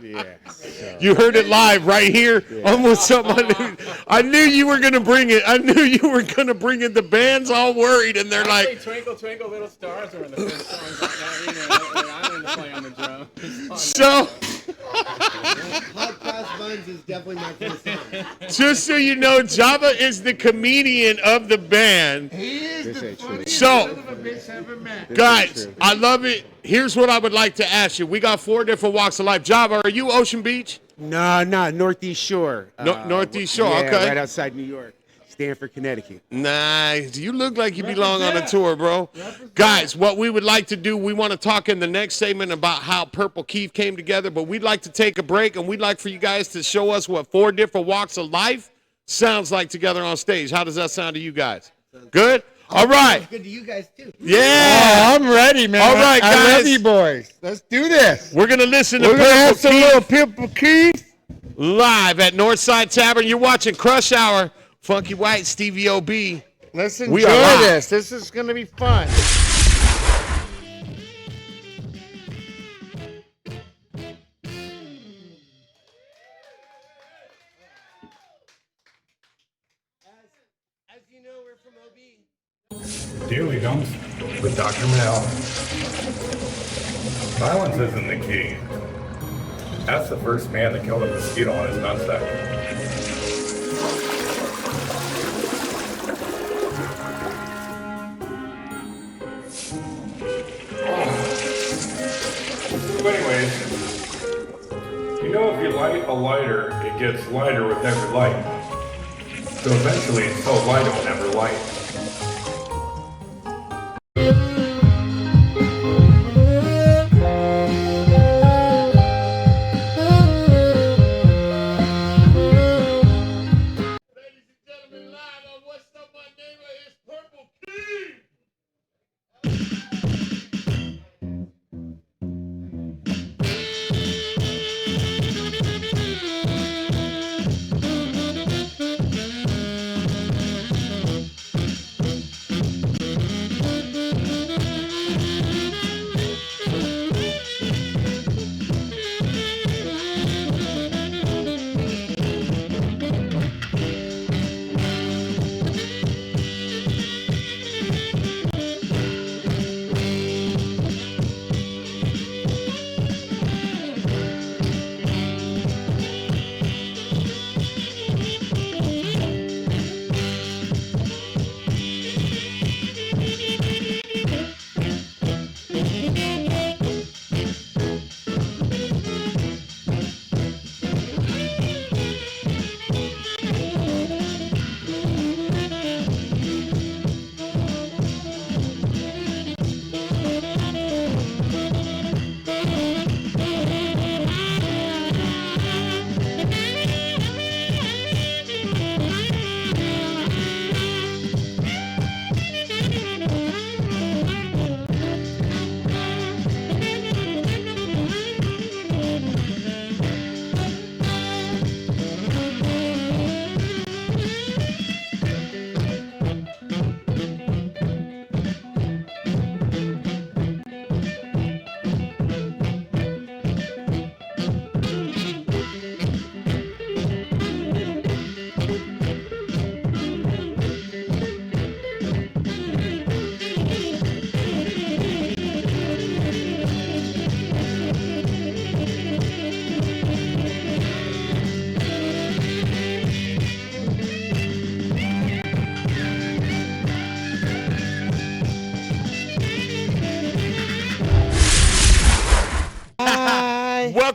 Speaker 12: Yeah. So.
Speaker 3: You heard it live right here. Yeah. Almost something I knew you were gonna bring it. I knew you were gonna bring it. The band's all worried, and they're like,
Speaker 11: "Twinkle, twinkle, little stars" are in the first song. I'm going to play on the drum.
Speaker 3: So.
Speaker 13: Hot Cross Buns is definitely my first song.
Speaker 3: Just so you know, Java is the comedian of the band.
Speaker 4: He is the funniest
Speaker 3: son
Speaker 4: of a bitch ever met.
Speaker 3: Guys, I love it. Here's what I would like to ask you. We got 4 different walks of life. Java, are you Ocean Beach?
Speaker 12: No, Northeast Shore.
Speaker 3: Northeast Shore,
Speaker 12: yeah,
Speaker 3: okay.
Speaker 12: Right outside New York. Stanford, Connecticut.
Speaker 3: Nice. You look like you belong on a tour, bro. Guys, what we would like to do, we want to talk in the next segment about how Purple kIEF came together, but we'd like to take a break, and we'd like for you guys to show us what 4 different walks of life sounds like together on stage. How does that sound to you guys? Good? All right.
Speaker 13: Good to you guys, too.
Speaker 3: Yeah.
Speaker 4: I'm ready, man.
Speaker 3: All right, guys.
Speaker 4: I love you boys. Let's do this.
Speaker 3: We're going to listen to
Speaker 4: We're going to have
Speaker 3: Purple
Speaker 4: some
Speaker 3: kIEF
Speaker 4: little Purple kIEF
Speaker 3: live at Northside Tavern. You're watching Crush Hour. Funky White, Stevie O.B.
Speaker 4: Let's enjoy this. This is going to be fun.
Speaker 13: As you know, we're from OB.
Speaker 8: Daily Dumps with Dr. Mel. Violence isn't the key. That's the first man that killed a mosquito on his nutsack. So anyways, you know if you light a lighter, it gets lighter with every light. So eventually it's so light it will never light.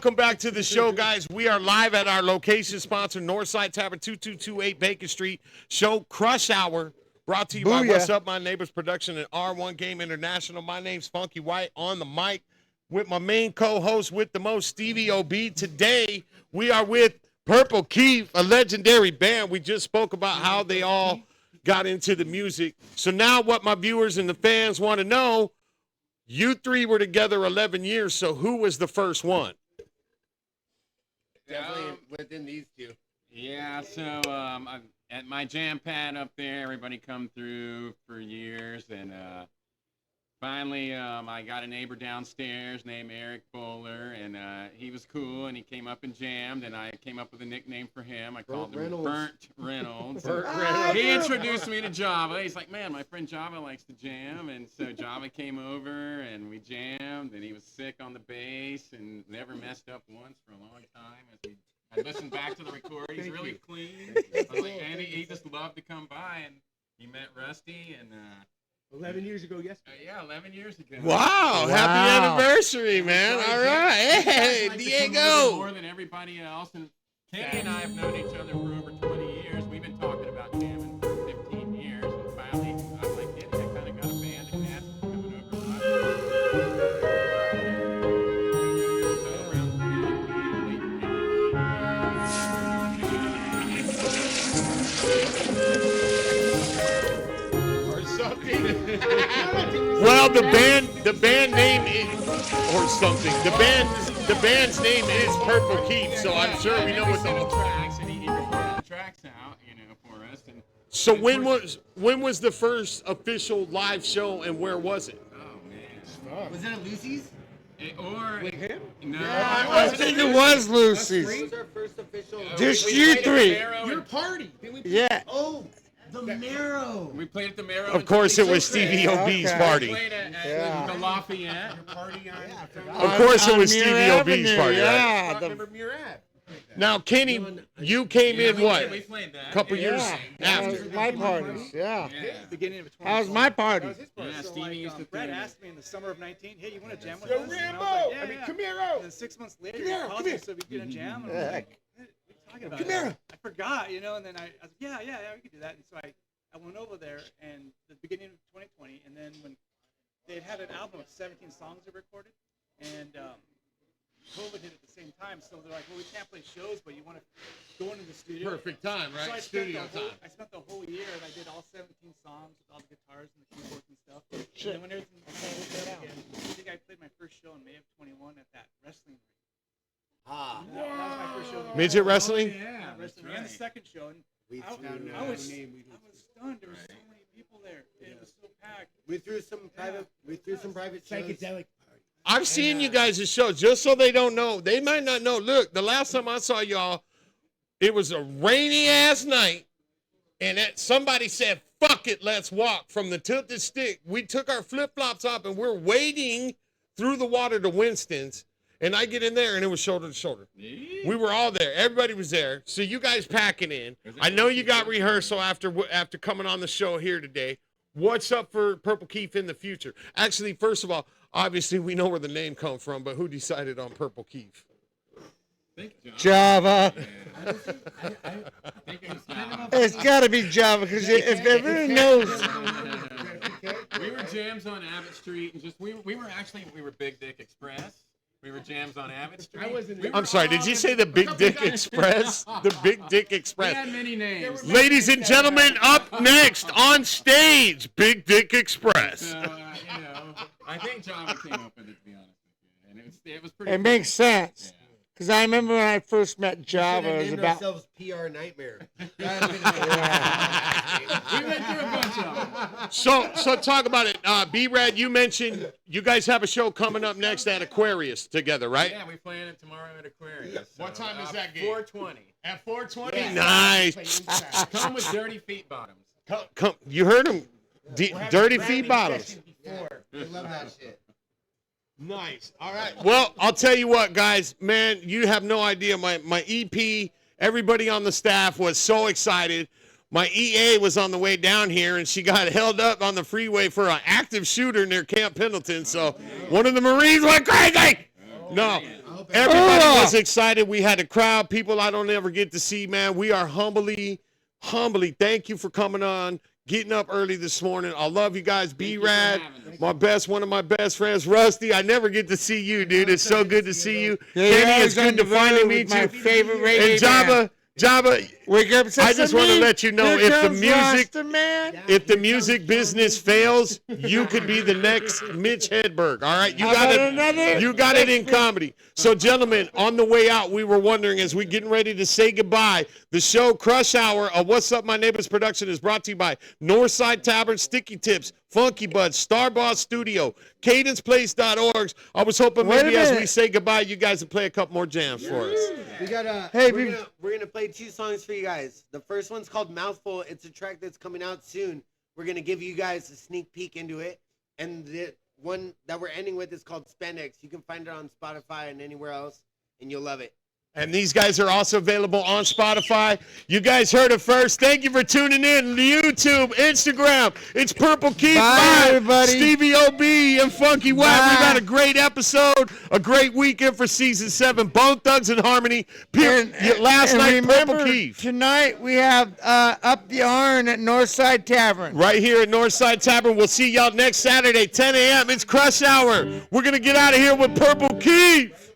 Speaker 3: welcome back to the show, guys. We are live at our location sponsor, Northside Tavern, 2228 Bacon Street. Show Crush Hour, brought to you by What's Up, My Neighbors Production and R1 Game International. My name's Funky White on the mic with my main co-host with the most, Stevie OB. Today, we are with Purple kIEF, a legendary band. We just spoke about how they all got into the music. So now what my viewers and the fans want to know, you three were together 11 years, so who was the first one?
Speaker 9: Definitely within these two.
Speaker 11: Yeah, so at my jam pad up there, everybody come through for years, and finally I got a neighbor downstairs named Eric Bowler, and he was cool, and he came up and jammed, and I came up with a nickname for him. I called him Burnt Reynolds. He introduced me to Java. He's like, man, my friend Java likes to jam, and so Java came over, and we jammed, and he was sick on the bass, and never messed up once for a long time. I listened back to the record. He's really clean. I was like, and he just loved to come by, and he met Rusty, and
Speaker 13: 11 years ago yesterday.
Speaker 11: Yeah, 11 years ago.
Speaker 3: Wow. Happy anniversary, man. All right. Hey, Diego.
Speaker 11: More than everybody else. And Kenny and I have known each other for over 20 years. We've been talking about jamming for 15 years. And finally, I was like, I kind of got a band and asked him coming
Speaker 3: Or something. Well, the band name is, or something. The band's name is Purple kIEF, so I'm sure we know what the
Speaker 11: tracks, and he recorded the tracks out, for us. And
Speaker 3: So when was the first official live show, and where was it?
Speaker 11: Oh man,
Speaker 9: Was it at Lucy's?
Speaker 11: With
Speaker 13: him?
Speaker 11: No,
Speaker 4: I think it was Lucy's.
Speaker 9: What was our first official?
Speaker 4: Just
Speaker 11: we
Speaker 4: you
Speaker 11: played at
Speaker 4: three.
Speaker 11: the Marrow
Speaker 13: Your
Speaker 11: and-
Speaker 13: party. Didn't we?
Speaker 4: Yeah.
Speaker 9: Oh, the Marrow.
Speaker 11: We played at the Marrow.
Speaker 3: Of course, it was Stevie OB's
Speaker 4: Okay.
Speaker 11: We
Speaker 3: party.
Speaker 11: played at
Speaker 4: Yeah.
Speaker 11: the Lafayette.
Speaker 13: Your party on.
Speaker 3: Of course, it
Speaker 4: On
Speaker 3: was
Speaker 4: Muir
Speaker 3: Stevie OB's
Speaker 4: Avenue,
Speaker 3: party, right?
Speaker 4: Yeah.
Speaker 13: Remember Murat?
Speaker 3: Now, Kenny, you came in
Speaker 11: we
Speaker 3: what?
Speaker 11: played that.
Speaker 3: Couple years
Speaker 4: That
Speaker 3: after.
Speaker 4: was my parties. Yeah.
Speaker 11: Yeah.
Speaker 10: Beginning of 20.
Speaker 4: That was my party.
Speaker 10: That was his party.
Speaker 11: Yeah,
Speaker 10: So,
Speaker 11: Stevie used to
Speaker 10: Brad
Speaker 11: think-
Speaker 10: asked me in the summer of 19, hey, you want to jam with
Speaker 13: Yo,
Speaker 10: us? And I was
Speaker 13: Rambo!
Speaker 10: like, yeah, yeah.
Speaker 13: Come here,
Speaker 10: And then 6 months later,
Speaker 13: Come here,
Speaker 10: he called
Speaker 13: come
Speaker 10: me
Speaker 13: here.
Speaker 10: so we could jam. And I was like, what are you talking about?
Speaker 13: Come here.
Speaker 10: I forgot, and then I was like, yeah, we could do that. And so I went over there and the beginning of 2020, and then when they had an album of 17 songs they recorded, and COVID hit at the same time, so they're like, well, we can't play shows, but you want to go into the studio.
Speaker 3: Perfect time,
Speaker 10: So
Speaker 3: right?
Speaker 10: I spent
Speaker 3: Studio
Speaker 10: the whole,
Speaker 3: time.
Speaker 10: I spent the whole year, and I did all 17 songs with all the guitars and the keyboards and stuff. And then when everything I think I played my first show in May of 21 at that wrestling ring.
Speaker 9: Ah.
Speaker 10: That was my first show.
Speaker 3: Midget wrestling?
Speaker 11: Yeah, that's
Speaker 10: Wrestling, and the
Speaker 11: right.
Speaker 10: second show, and
Speaker 9: We
Speaker 10: I
Speaker 9: threw,
Speaker 10: was stunned. There were so many people there. It was so packed.
Speaker 9: we threw some private. We threw some private shows.
Speaker 13: Psychedelic party.
Speaker 3: I've seen you guys' show, just so they don't know. They might not know. Look, the last time I saw y'all, it was a rainy-ass night, and somebody said, fuck it, let's walk. From the Tilted Stick, we took our flip-flops off, and we're wading through the water to Winston's, and I get in there, and it was shoulder to shoulder. We were all there. Everybody was there. So you guys packing in. I know you got rehearsal after coming on the show here today. What's up for Purple kIEF in the future? Actually, first of all, obviously we know where the name comes from, but who decided on Purple kIEF?
Speaker 4: Java.
Speaker 11: I think it was Java.
Speaker 4: It's got to be Java because if everyone knows.
Speaker 11: We were jams on Abbott Street, and we were Big Dick Express. We were jams on Abbott Street.
Speaker 3: I'm sorry, did you say the Big Dick Express? The Big Dick
Speaker 11: We
Speaker 3: Express.
Speaker 11: had many names.
Speaker 3: Ladies and gentlemen, up next on stage, Big Dick Express.
Speaker 11: So, I think Java came up with it, to be honest with you, and it was pretty.
Speaker 4: It makes sense. Because I remember when I first met Java, it was
Speaker 9: named
Speaker 4: about.
Speaker 9: ourselves PR Nightmare.
Speaker 11: We went through a bunch of them.
Speaker 3: So talk about it. B-Rad, you mentioned you guys have a show coming up next at Aquarius together, right?
Speaker 11: Yeah, we're playing it tomorrow at Aquarius.
Speaker 3: What time is that game?
Speaker 11: 4:20.
Speaker 3: At 4:20?
Speaker 11: Yeah.
Speaker 3: Nice.
Speaker 11: Come with dirty feet bottoms.
Speaker 3: Come, you heard him. Dirty feet bottoms.
Speaker 9: We love that shit.
Speaker 3: Nice. All right. Well, I'll tell you what, guys. Man, you have no idea. My EP, everybody on the staff was so excited. My EA was on the way down here, and she got held up on the freeway for an active shooter near Camp Pendleton. So one of the Marines went crazy. No. Everybody was excited. We had a crowd, people I don't ever get to see, man. We are humbly, thank you for coming on, getting up early this morning. I love you guys. B-Rad, one of my best friends, Rusty. I never get to see you, dude. It's so good to see you. Kenny, it's good to finally meet you.
Speaker 4: My favorite radio
Speaker 3: And Jabba,
Speaker 4: wake up.
Speaker 3: I just want to let you know if the music
Speaker 4: man.
Speaker 3: business fails, you could be the next Mitch Hedberg. All right, you got it in comedy. So, gentlemen, on the way out, we were wondering as we getting ready to say goodbye. The show Crush Hour of What's Up My Neighbors production is brought to you by Northside Tavern, Sticky Tips, Funky Buds, Star Boss Studio, CadencePlace.org. I was hoping maybe as we say goodbye, you guys would play a couple more jams for us.
Speaker 13: We got we're gonna play 2 songs for you guys. The first one's called Mouthful. It's a track that's coming out soon. We're gonna give you guys a sneak peek into it. And the one that we're ending with is called Spandex. You can find it on Spotify and anywhere else, and you'll love it.
Speaker 3: And these guys are also available on Spotify. You guys heard it first. Thank you for tuning in. YouTube, Instagram. It's Purple Keith.
Speaker 4: Bye, everybody.
Speaker 3: Stevie O.B. and Funky Whas. We got a great episode, a great weekend for season 7. Bone Thugs and Harmony. Last night,
Speaker 4: remember,
Speaker 3: Purple Keith.
Speaker 4: Tonight we have Up the Iron at Northside Tavern.
Speaker 3: Right here at Northside Tavern. We'll see y'all next Saturday, 10 a.m. It's Crush Hour. We're going to get out of here with Purple Keith.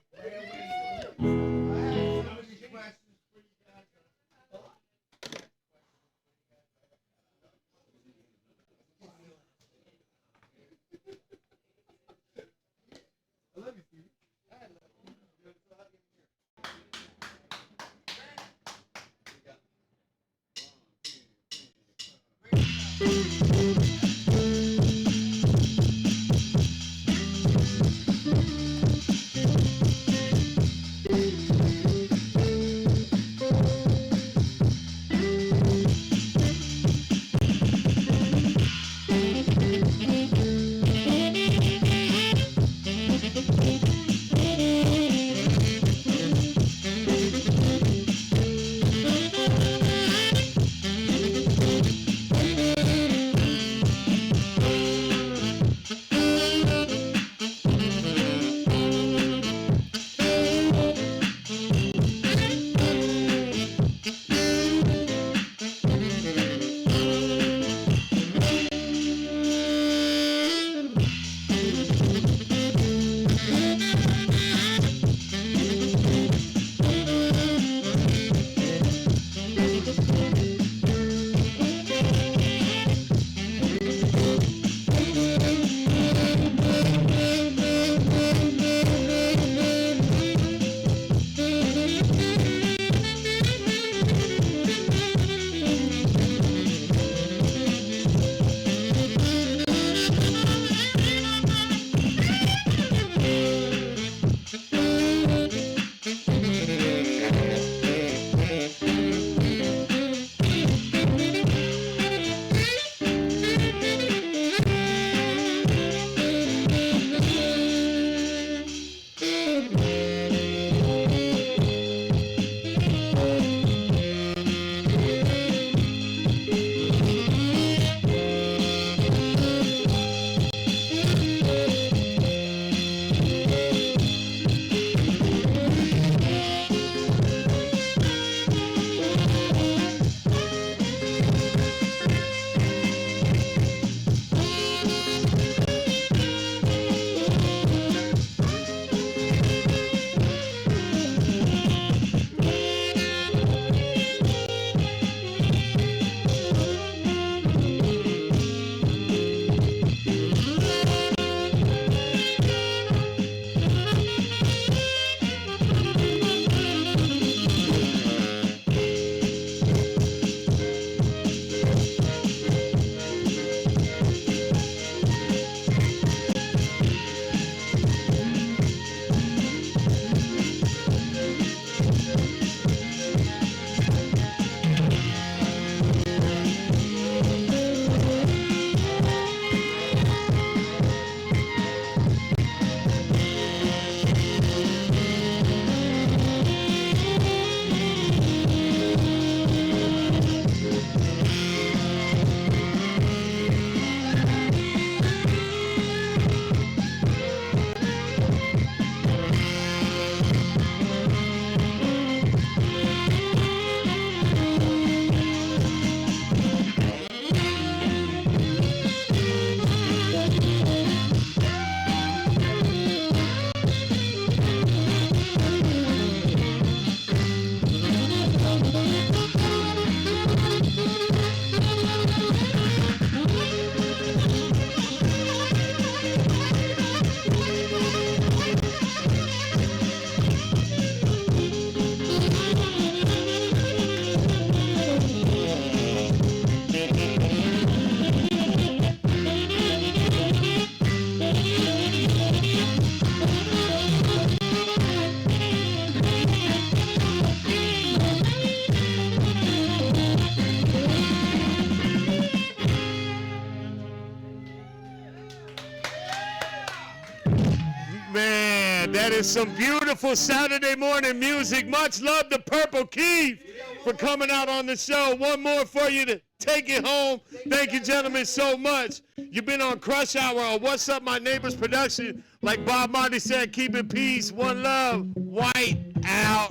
Speaker 3: That is some beautiful Saturday morning music. Much love to Purple kIEF for coming out on the show. One more for you to take it home. Thank you, gentlemen, so much. You've been on Crush Hour or What's Up My Neighbors production. Like Bob Marley said, keep it peace, one love, white out.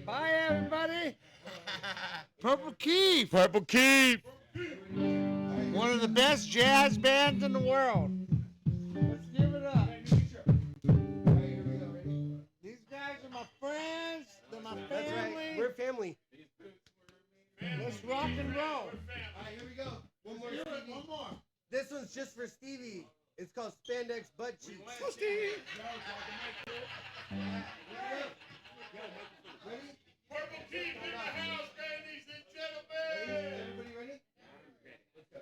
Speaker 4: Bye, everybody. Purple kIEF.
Speaker 3: Purple kIEF.
Speaker 4: One of the best jazz bands in the world. Let's give it up. These guys are my friends. They're my family.
Speaker 13: That's right. We're family.
Speaker 4: Let's rock and roll.
Speaker 13: All right, here we go. One more.
Speaker 4: One more.
Speaker 13: This one's just for Stevie. It's called Spandex Butt Cheeks.
Speaker 3: Go, Steve.
Speaker 13: Ready?
Speaker 3: Purple kIEF in the house, ladies and gentlemen.
Speaker 13: Everybody ready? Let's go.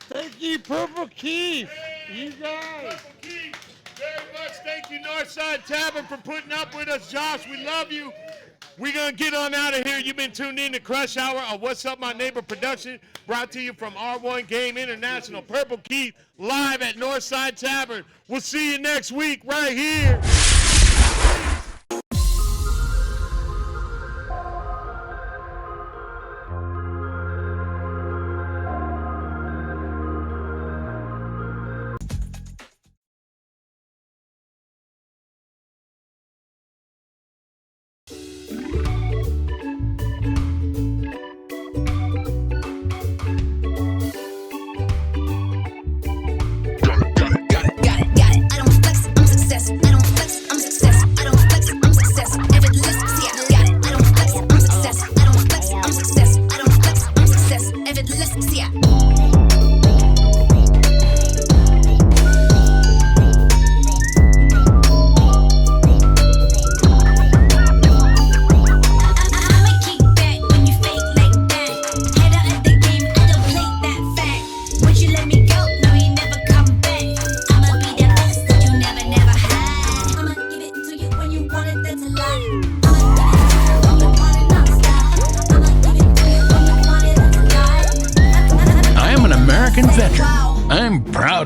Speaker 4: Thank you, Purple kIEF. You guys.
Speaker 3: Purple kIEF, very much. Thank you, Northside Tavern, for putting up with us. Josh, we love you. We're going to get on out of here. You've been tuned in to Crush Hour of What's Up My Neighbor production, brought to you from R1 Game International. Purple kIEF live at Northside Tavern. We'll see you next week right here.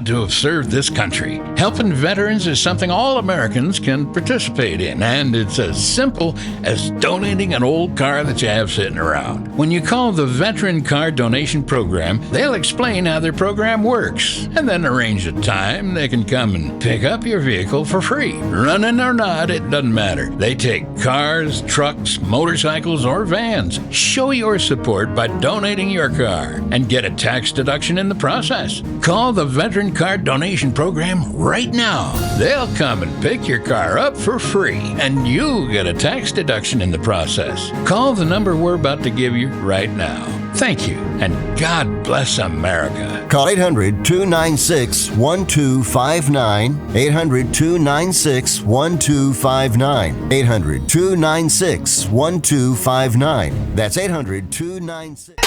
Speaker 3: To have served this country. Helping veterans is something all Americans can participate in, and it's as simple as donating an old car that you have sitting around. When you call the Veteran Car Donation Program, they'll explain how their program works, and then arrange a time they can come and pick up your vehicle for free. Running or not, it doesn't matter. They take cars, trucks, motorcycles, or vans. Show your support by donating your car and get a tax deduction in the process. Call the Veteran Car Donation Program right now. They'll come and pick your car up for free, and you get a tax deduction in the process. Call the number we're about to give you right now.
Speaker 6: Thank you, and God bless America.
Speaker 5: Call 800-296-1259. 800-296-1259. 800-296-1259. That's 800-296.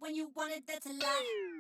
Speaker 14: When you want it, that's a lie.